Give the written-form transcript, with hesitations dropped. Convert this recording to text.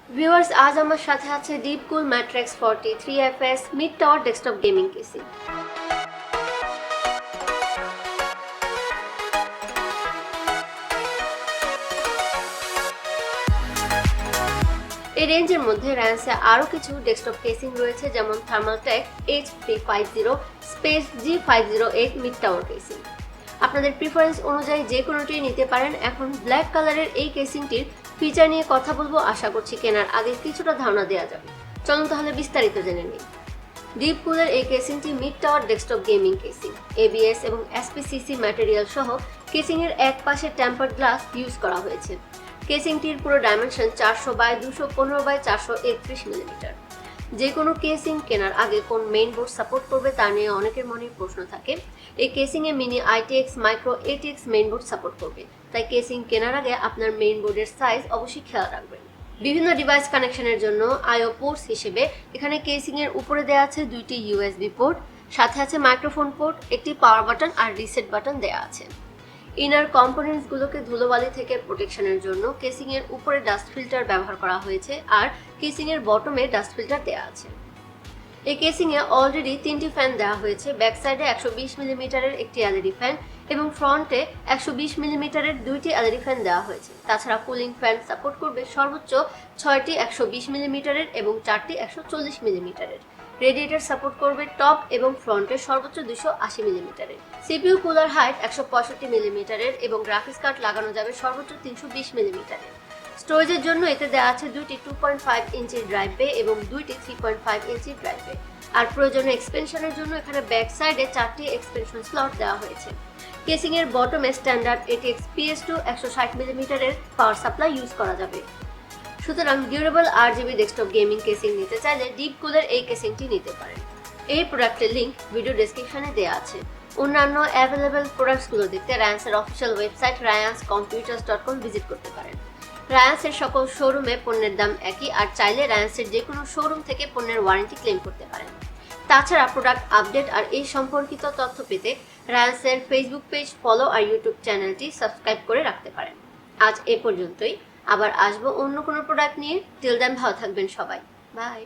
Viewers, আজ আমার সাথে আছে Deepcool MATREXX 40 3FS Mid Tower Desktop Gaming PC। এই রেঞ্জের মধ্যে রায়ান্সে আরও কিছু ডেস্কটপ কেসিং রয়েছে, যেমন Thermaltake H350 space G508 mid tower casing. আপনাদের প্রিফারেন্স অনুযায়ী যে কোনোটি নিতে পারেন। এখন ব্ল্যাক কালারের এই কেসিংটির ফিচার নিয়ে কথা বলবো, আশা করছি কেনার আগে কিছুটা ধারণা দেওয়া যাবে। চলুন তাহলে বিস্তারিত জেনে নিই। ডিপকুলের এই কেসিংটি mid tower desktop gaming casing. ABS এবং SPCC ম্যাটেরিয়াল সহ কেসিংয়ের এক পাশে টেম্পার্ড গ্লাস ইউজ করা হয়েছে। কেসিংটির পুরো ডাইমেনশন 400x215x431 মিলিমিটার। যে কোনো কেসিং কেনার আগে কোন মেইন বোর্ড সাপোর্ট করবে তা নিয়ে অনেকের মনে প্রশ্ন থাকে। এই কেসিংয়ে mini ITX Micro-ATX main board support করবে, তাই কেসিং কেনার আগে আপনার মেইন বোর্ডের সাইজ অবশ্যই খেয়াল রাখবেন। বিভিন্ন ডিভাইস কানেকশনের জন্য IO পোর্টস হিসেবে এখানে কেসিংয়ের উপরে দেওয়া আছে দুইটি USB পোর্ট, সাথে আছে মাইক্রোফোন পোর্ট, একটি পাওয়ার বাটন আর রিসেট বাটন দেওয়া আছে। ইনার কম্পোনেন্টসগুলোকে ধুলোবালি থেকে প্রোটেকশনের জন্য কেসিংয়ের উপরে ডাস্ট ফিল্টার ব্যবহার করা হয়েছে আর কেসিংয়ের বটমে ডাস্ট ফিল্টার দেওয়া আছে। এই কেসিংয়ে অলরেডি 3টি ফ্যান দেওয়া হয়েছে। ব্যাক সাইডে 120 মিলিমিটারের একটি LED ফ্যান এবং ফ্রন্টে 120 মিলিমিটারের দুইটি LED ফ্যান দেওয়া হয়েছে। তাছাড়া কুলিং ফ্যান সাপোর্ট করবে সর্বোচ্চ 6টি 120 মিলিমিটারের এবং 4টি 140 মিলিমিটারের। রেডিয়েটর সাপোর্ট করবে টপ এবং ফ্রন্টে সর্বোচ্চ 280 মিলিমিটারের। CPU কুলার হাইট 165 মিলিমিটারের এবং গ্রাফিক্স কার্ড লাগানো যাবে সর্বোচ্চ 320 মিলিমিটারের। স্টোরেজের জন্য এতে দেওয়া আছে দুইটি 2.5 ইঞ্চির ড্রাইভ বে এবং দুইটি 3.5 ইঞ্চির ড্রাইভ বে। আর প্রয়োজনীয় এক্সপেনশনের জন্য এখানে ব্যাক সাইডে 4টি এক্সপেনশন স্লট দেওয়া হয়েছে। কেসিংয়ের বটমে স্ট্যান্ডার্ড ATX PS2 160 মিলিমিটারের পাওয়ার সাপ্লাই ইউজ করা যাবে। সুতরাং durable RGB desktop gaming casing নিতে চাইলে ডিপকুলের এই কেসিংটি নিতে পারেন। এই প্রোডাক্টের লিঙ্ক ভিডিও ডেসক্রিপশনে দেওয়া আছে। অন্যান্য অ্যাভেলেবল প্রোডাক্টসগুলো দেখতে রায়ান্সের অফিসিয়াল ওয়েবসাইট ryanscomputers.com ভিজিট করতে পারেন। রায়ান্সের সকল শোরুমে পণ্যের দাম একই, আর চাইলে রায়ান্সের যে কোনো শোরুম থেকে পণ্যের ওয়ারেন্টি ক্লেম করতে পারেন। তাছাড়া প্রোডাক্ট আপডেট আর এই সম্পর্কিত তথ্য পেতে রায়ান্সের ফেসবুক পেজ ফলো আর ইউটিউব চ্যানেলটি সাবস্ক্রাইব করে রাখতে পারেন। আজ এ পর্যন্তই, আবার আসবো অন্য কোনো প্রোডাক্ট নিয়ে। টিল দেন ভালো থাকবেন সবাই, বাই।